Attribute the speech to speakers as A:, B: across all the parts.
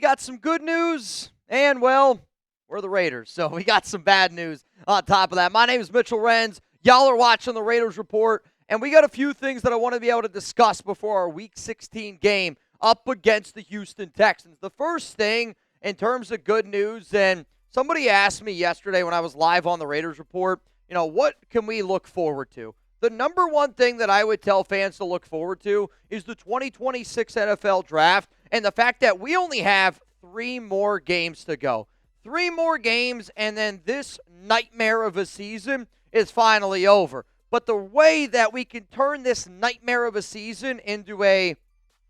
A: got some good news, and, well, we're the Raiders, so we got some bad news on top of that. My name is Mitchell Renz. Y'all are watching the Raiders Report, and we got a few things that I want to be able to discuss before our Week 16 game up against the Houston Texans. The first thing, in terms of good news, and somebody asked me yesterday when I was live on the Raiders Report, what can we look forward to? The number one thing that I would tell fans to look forward to is the 2026 NFL Draft and the fact that we only have 3 more games to go. 3 more games, and then this nightmare of a season is finally over. But the way that we can turn this nightmare of a season into a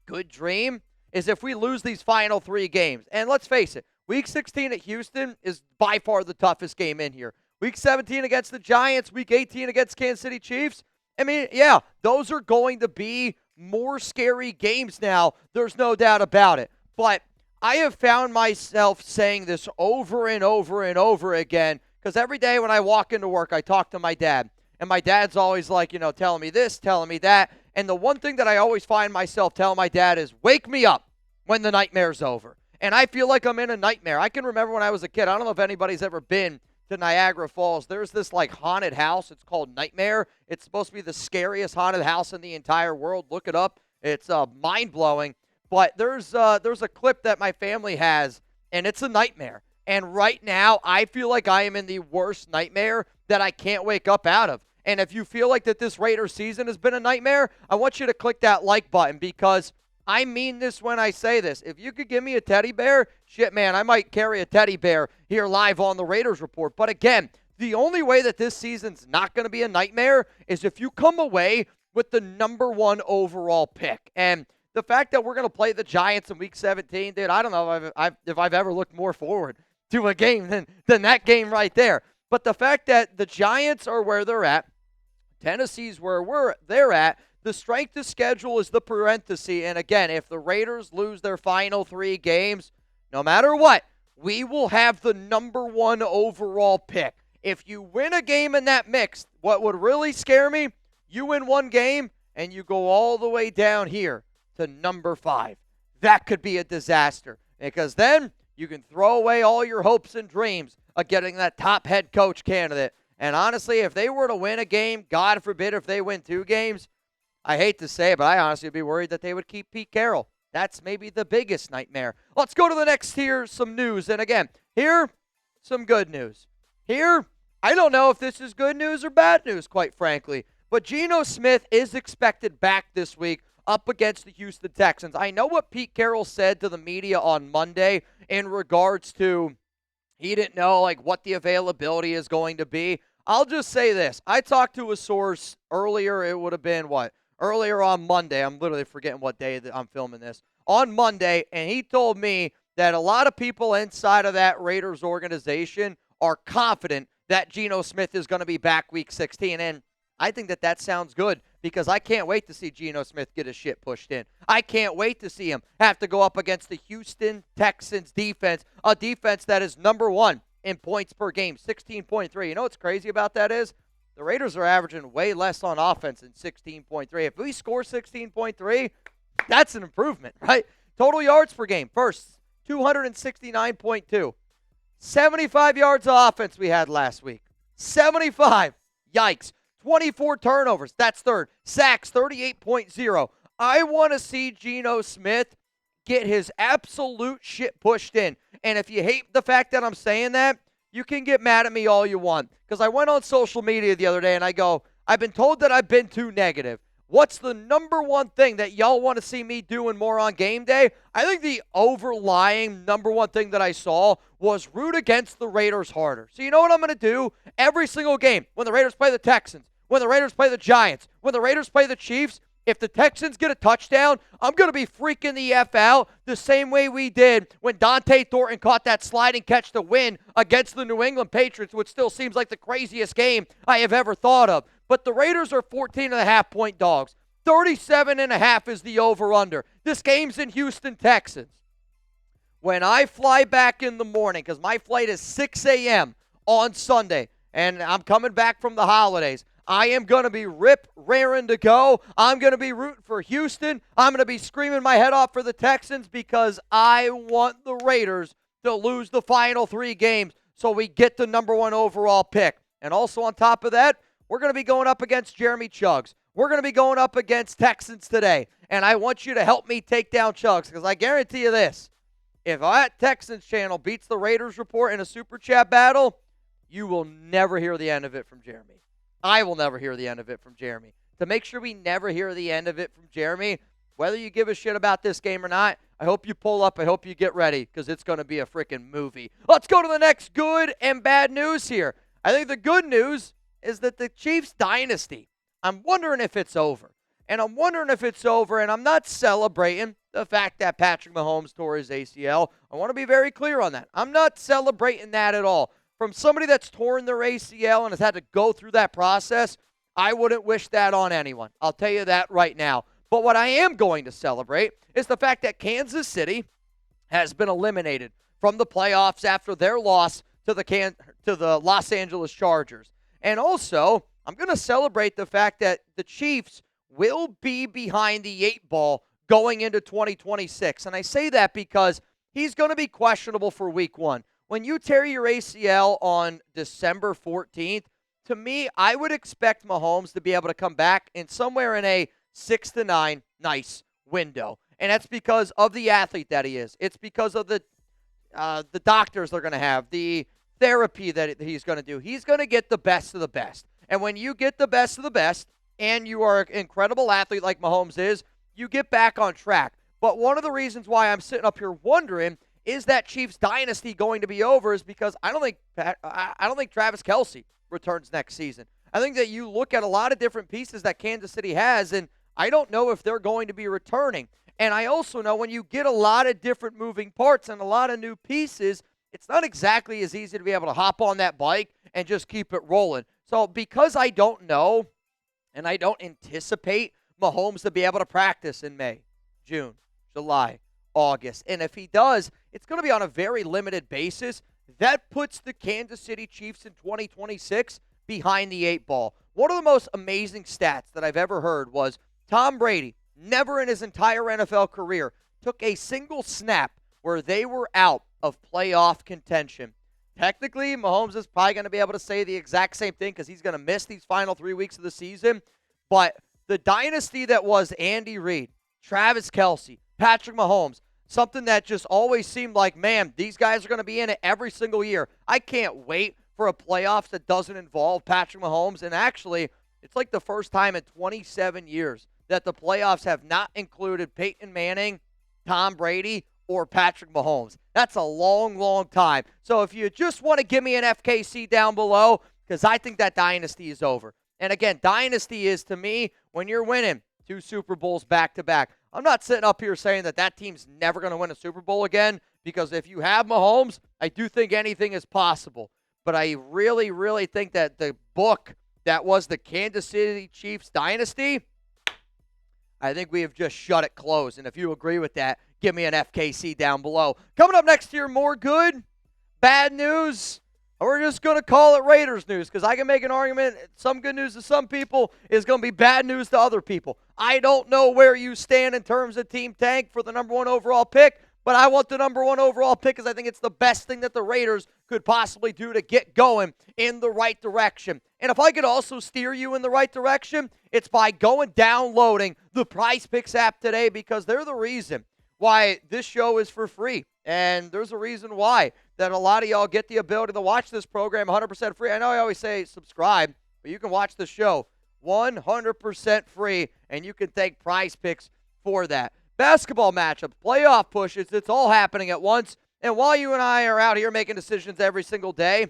A: good dream is if we lose these final 3 games. And let's face it, Week 16 at Houston is by far the toughest game in here. Week 17 against the Giants, Week 18 against Kansas City Chiefs. I mean, yeah, those are going to be more scary games now. There's no doubt about it. But I have found myself saying this over and over and over again because every day when I walk into work, I talk to my dad. And my dad's always like, telling me this, telling me that. And the one thing that I always find myself telling my dad is, wake me up when the nightmare's over. And I feel like I'm in a nightmare. I can remember when I was a kid. I don't know if anybody's ever been to Niagara Falls. There's this haunted house. It's called Nightmare. It's supposed to be the scariest haunted house in the entire world. Look it up. It's mind-blowing. But there's a clip that my family has, and it's a nightmare. And right now, I feel like I am in the worst nightmare that I can't wake up out of. And if you feel like that this Raiders season has been a nightmare, I want you to click that like button because I mean this when I say this. If you could give me a teddy bear, shit, man, I might carry a teddy bear here live on the Raiders Report. But again, the only way that this season's not going to be a nightmare is if you come away with the number 1 overall pick. And the fact that we're going to play the Giants in Week 17, dude, I don't know if I've ever looked more forward to a game than that game right there. But the fact that the Giants are where they're at, Tennessee's where they're at, the strength of schedule is the parenthesis. And again, if the Raiders lose their final 3 games, no matter what, we will have the number 1 overall pick. If you win a game in that mix, what would really scare me, you win 1 game and you go all the way down here to number 5. That could be a disaster because then you can throw away all your hopes and dreams of getting that top head coach candidate. And honestly, if they were to win a game, God forbid if they win 2 games, I hate to say it, but I honestly would be worried that they would keep Pete Carroll. That's maybe the biggest nightmare. Let's go to the next tier, some news. And again, here, some good news. Here, I don't know if this is good news or bad news, quite frankly. But Geno Smith is expected back this week up against the Houston Texans. I know what Pete Carroll said to the media on Monday in regards to he didn't know what the availability is going to be. I'll just say this. I talked to a source earlier. It would have been earlier on Monday. I'm literally forgetting what day that I'm filming this. On Monday, and he told me that a lot of people inside of that Raiders organization are confident that Geno Smith is going to be back Week 16. And I think that sounds good because I can't wait to see Geno Smith get his shit pushed in. I can't wait to see him have to go up against the Houston Texans defense, a defense that is number 1 in points per game, 16.3. You know what's crazy about that is the Raiders are averaging way less on offense than 16.3. If we score 16.3, that's an improvement, right? Total yards per game, first, 269.2. 75 yards of offense we had last week. 75. Yikes. 24 turnovers. That's third. Sacks, 38.0. I want to see Geno Smith get his absolute shit pushed in. And if you hate the fact that I'm saying that, you can get mad at me all you want. Because I went on social media the other day and I go, I've been told that I've been too negative. What's the number one thing that y'all want to see me doing more on game day? I think the overlying number one thing that I saw was root against the Raiders harder. So you know what I'm going to do? Every single game, when the Raiders play the Texans, when the Raiders play the Giants, when the Raiders play the Chiefs, if the Texans get a touchdown, I'm going to be freaking the F out the same way we did when Dante Thornton caught that sliding catch to win against the New England Patriots, which still seems like the craziest game I have ever thought of. But the Raiders are 14.5-point dogs. 37.5 is the over-under. This game's in Houston, Texas. When I fly back in the morning, because my flight is 6 a.m. on Sunday, and I'm coming back from the holidays, I am going to be raring to go. I'm going to be rooting for Houston. I'm going to be screaming my head off for the Texans because I want the Raiders to lose the final 3 games so we get the number 1 overall pick. And also on top of that, we're going to be going up against Jeremy Chuggs. We're going to be going up against Texans today. And I want you to help me take down Chuggs because I guarantee you this. If that Texans channel beats the Raiders Report in a Super Chat battle, you will never hear the end of it from Jeremy. I will never hear the end of it from Jeremy. To make sure we never hear the end of it from Jeremy, whether you give a shit about this game or not, I hope you pull up. I hope you get ready because it's going to be a freaking movie. Let's go to the next good and bad news here. I think the good news is that the Chiefs dynasty, I'm wondering if it's over. And I'm not celebrating the fact that Patrick Mahomes tore his ACL. I want to be very clear on that. I'm not celebrating that at all. From somebody that's torn their ACL and has had to go through that process, I wouldn't wish that on anyone. I'll tell you that right now. But what I am going to celebrate is the fact that Kansas City has been eliminated from the playoffs after their loss to the Los Angeles Chargers. And also, I'm going to celebrate the fact that the Chiefs will be behind the 8 ball going into 2026. And I say that because he's going to be questionable for week 1. When you tear your ACL on December 14th, to me, I would expect Mahomes to be able to come back in somewhere in a 6 to 9 nice window. And that's because of the athlete that he is. It's because of the doctors they're going to have, the therapy that he's going to do. He's going to get the best of the best. And when you get the best of the best and you are an incredible athlete like Mahomes is, you get back on track. But one of the reasons why I'm sitting up here wondering, is that Chiefs dynasty going to be over, is because I don't think Travis Kelce returns next season. I think that you look at a lot of different pieces that Kansas City has, and I don't know if they're going to be returning. And I also know when you get a lot of different moving parts and a lot of new pieces, it's not exactly as easy to be able to hop on that bike and just keep it rolling. So because I don't know and I don't anticipate Mahomes to be able to practice in May, June, July, August, and if he does, it's going to be on a very limited basis. That puts the Kansas City Chiefs in 2026 behind the 8 ball. One of the most amazing stats that I've ever heard was Tom Brady, never in his entire NFL career, took a single snap where they were out of playoff contention. Technically, Mahomes is probably going to be able to say the exact same thing because he's going to miss these final 3 weeks of the season. But the dynasty that was Andy Reid, Travis Kelce, Patrick Mahomes, something that just always seemed like, man, these guys are going to be in it every single year. I can't wait for a playoffs that doesn't involve Patrick Mahomes. And actually, it's like the first time in 27 years that the playoffs have not included Peyton Manning, Tom Brady, or Patrick Mahomes. That's a long, long time. So if you just want to give me an FKC down below, because I think that dynasty is over. And again, dynasty is, to me, when you're winning 2 Super Bowls back-to-back. I'm not sitting up here saying that team's never going to win a Super Bowl again, because if you have Mahomes, I do think anything is possible. But I really, really think that the book that was the Kansas City Chiefs dynasty, I think we have just shut it closed. And if you agree with that, give me an FKC down below. Coming up next year, more good, bad news. We're just going to call it Raiders news because I can make an argument. Some good news to some people is going to be bad news to other people. I don't know where you stand in terms of Team Tank for the number 1 overall pick, but I want the number 1 overall pick because I think it's the best thing that the Raiders could possibly do to get going in the right direction. And if I could also steer you in the right direction, it's by downloading the Prize Picks app today, because they're the reason why this show is for free. And there's a reason why that a lot of y'all get the ability to watch this program 100% free. I know I always say subscribe, but you can watch the show 100% free, and you can thank Prize Picks for that. Basketball matchups, playoff pushes, it's all happening at once. And while you and I are out here making decisions every single day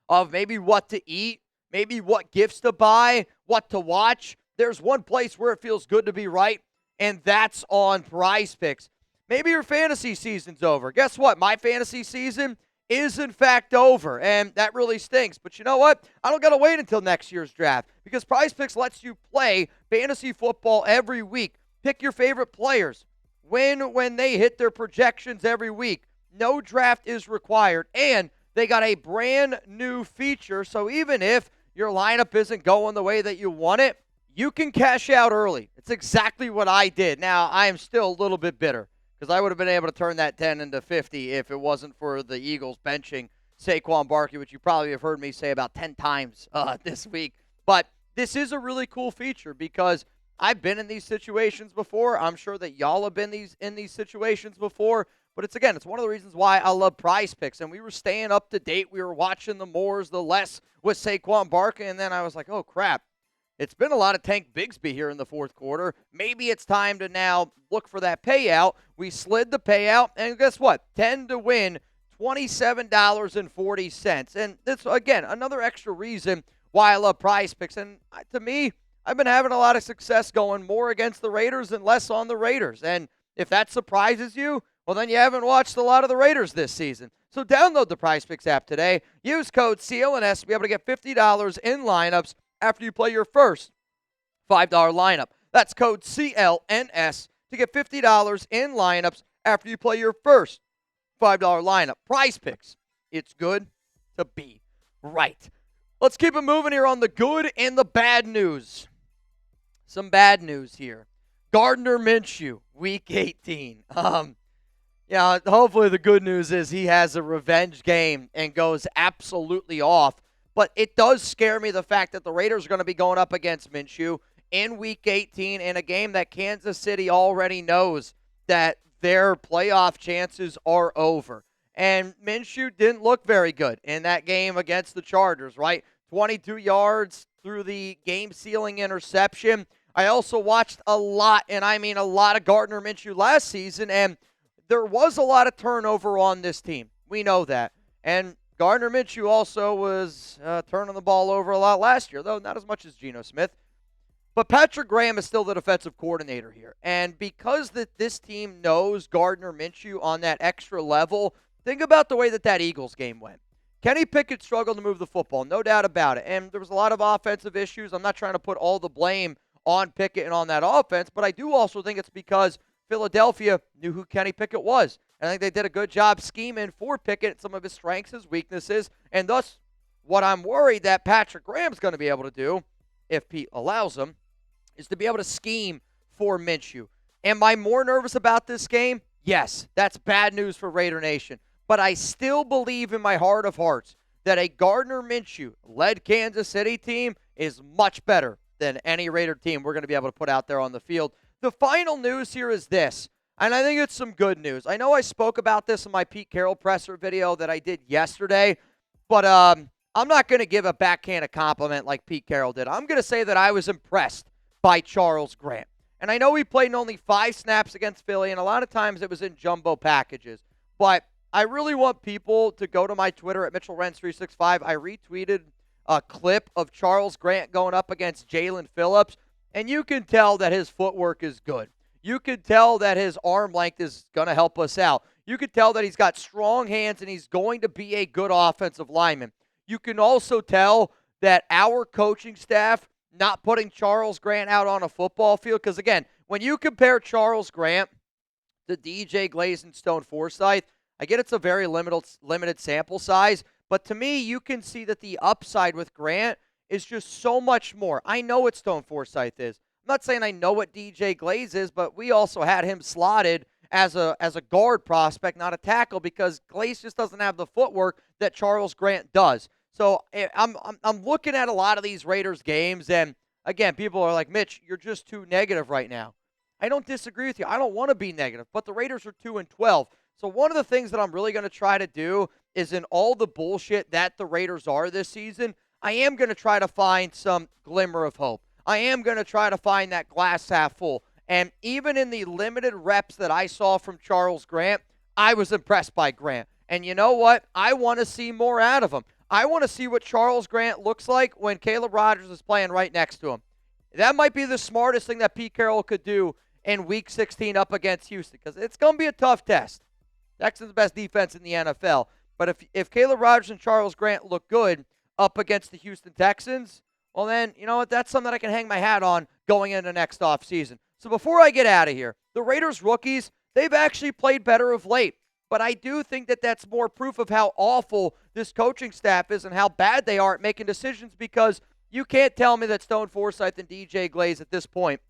A: of maybe what to eat, maybe what gifts to buy, what to watch, there's one place where it feels good to be right, and that's on Prize Picks. Maybe your fantasy season's over. Guess what? My fantasy season is, in fact, over, and that really stinks. But you know what? I don't got to wait until next year's draft, because Prize Picks lets you play fantasy football every week. Pick your favorite players. Win when they hit their projections every week. No draft is required, and they got a brand new feature, so even if your lineup isn't going the way that you want it, you can cash out early. It's exactly what I did. Now, I am still a little bit bitter because I would have been able to turn that 10 into 50 if it wasn't for the Eagles benching Saquon Barkley, which you probably have heard me say about 10 times this week. But this is a really cool feature because I've been in these situations before. I'm sure that y'all have been in these situations before. But it's one of the reasons why I love Prize Picks. And we were staying up to date. We were watching the mores, the less with Saquon Barkley. And then I was like, oh, crap. It's been a lot of Tank Bigsby here in the fourth quarter. Maybe it's time to now look for that payout. We slid the payout. And guess what? 10 to win, $27.40. And this, again, another extra reason why I love Prize Picks. And to me, I've been having a lot of success going more against the Raiders and less on the Raiders. And if that surprises you, well, then you haven't watched a lot of the Raiders this season. So download the Prize Picks app today. Use code CLNS to be able to get $50 in lineups after you play your first $5 lineup. That's code CLNS to get $50 in lineups after you play your first $5 lineup. Prize Picks. It's good to be right. Let's keep it moving here on the good and the bad news. Some bad news here. Gardner Minshew, Week 18. Hopefully the good news is he has a revenge game and goes absolutely off. But it does scare me the fact that the Raiders are going to be going up against Minshew in Week 18 in a game that Kansas City already knows that their playoff chances are over. And Minshew didn't look very good in that game against the Chargers, right? 22 yards through the game-sealing interception. I also watched a lot, and I mean a lot, of Gardner Minshew last season, and there was a lot of turnover on this team. We know that. And Gardner Minshew also was turning the ball over a lot last year, though not as much as Geno Smith. But Patrick Graham is still the defensive coordinator here. And because this team knows Gardner Minshew on that extra level, think about the way that Eagles game went. Kenny Pickett struggled to move the football, no doubt about it. And there was a lot of offensive issues. I'm not trying to put all the blame on Pickett and on that offense, but I do also think it's because Philadelphia knew who Kenny Pickett was. And I think they did a good job scheming for Pickett, some of his strengths, his weaknesses, and thus what I'm worried that Patrick Graham's going to be able to do, if Pete allows him, is to be able to scheme for Minshew. Am I more nervous about this game? Yes, that's bad news for Raider Nation. But I still believe in my heart of hearts that a Gardner Minshew-led Kansas City team is much better than any Raider team we're going to be able to put out there on the field. The final news here is this, and I think it's some good news. I know I spoke about this in my Pete Carroll presser video that I did yesterday, but I'm not going to give a backhanded compliment like Pete Carroll did. I'm going to say that I was impressed by Charles Grant. And I know he played in only 5 snaps against Philly, and a lot of times it was in jumbo packages. But I really want people to go to my Twitter at MitchellRens365. I retweeted a clip of Charles Grant going up against Jalen Phillips, and you can tell that his footwork is good. You can tell that his arm length is going to help us out. You can tell that he's got strong hands and he's going to be a good offensive lineman. You can also tell that our coaching staff not putting Charles Grant out on a football field, because again, when you compare Charles Grant to DJ Glazenstone Forsythe, I get it's a very limited sample size, but to me, you can see that the upside with Grant is just so much more. I know what Stone Forsythe is. I'm not saying I know what DJ Glaze is, but we also had him slotted as a guard prospect, not a tackle, because Glaze just doesn't have the footwork that Charles Grant does. So I'm looking at a lot of these Raiders games, and again, people are like, Mitch, you're just too negative right now. I don't disagree with you. I don't want to be negative, but the Raiders are 2-12. So one of the things that I'm really going to try to do is, in all the bullshit that the Raiders are this season, I am going to try to find some glimmer of hope. I am going to try to find that glass half full. And even in the limited reps that I saw from Charles Grant, I was impressed by Grant. And you know what? I want to see more out of him. I want to see what Charles Grant looks like when Caleb Rogers is playing right next to him. That might be the smartest thing that Pete Carroll could do in Week 16 up against Houston, because it's going to be a tough test. Texans' best defense in the NFL. But if Caleb Rogers and Charles Grant look good up against the Houston Texans, well then, you know what? That's something that I can hang my hat on going into next offseason. So before I get out of here, the Raiders rookies, they've actually played better of late. But I do think that that's more proof of how awful this coaching staff is and how bad they are at making decisions, because you can't tell me that Stone Forsythe and DJ Glaze at this point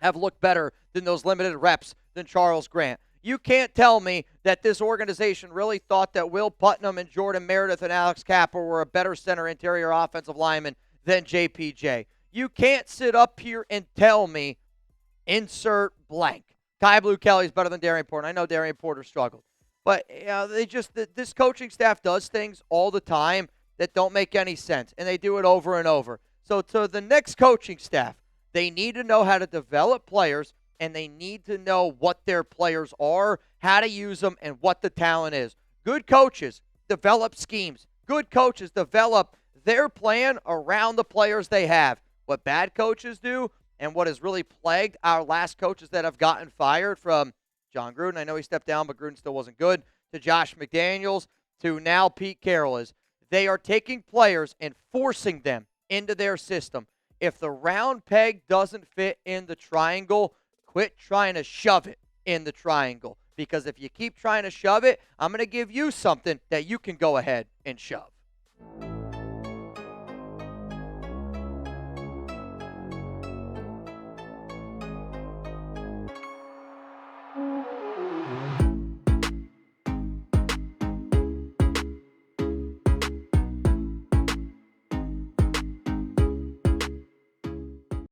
A: have looked better than those limited reps than Charles Grant. You can't tell me that this organization really thought that Will Putnam and Jordan Meredith and Alex Capper were a better center interior offensive lineman than JPJ. You can't sit up here and tell me insert blank. Kai Blue Kelly's better than Darian Porter. I know Darian Porter struggled. But this coaching staff does things all the time that don't make any sense, and they do it over and over. So to the next coaching staff, they need to know how to develop players, and they need to know what their players are, how to use them, and what the talent is. Good coaches develop schemes. Good coaches develop their plan around the players they have. What bad coaches do, and what has really plagued our last coaches that have gotten fired, from John Gruden, I know he stepped down, but Gruden still wasn't good, to Josh McDaniels, to now Pete Carroll, is they are taking players and forcing them into their system. If the round peg doesn't fit in the triangle, quit trying to shove it in the triangle. Because if you keep trying to shove it, I'm going to give you something that you can go ahead and shove.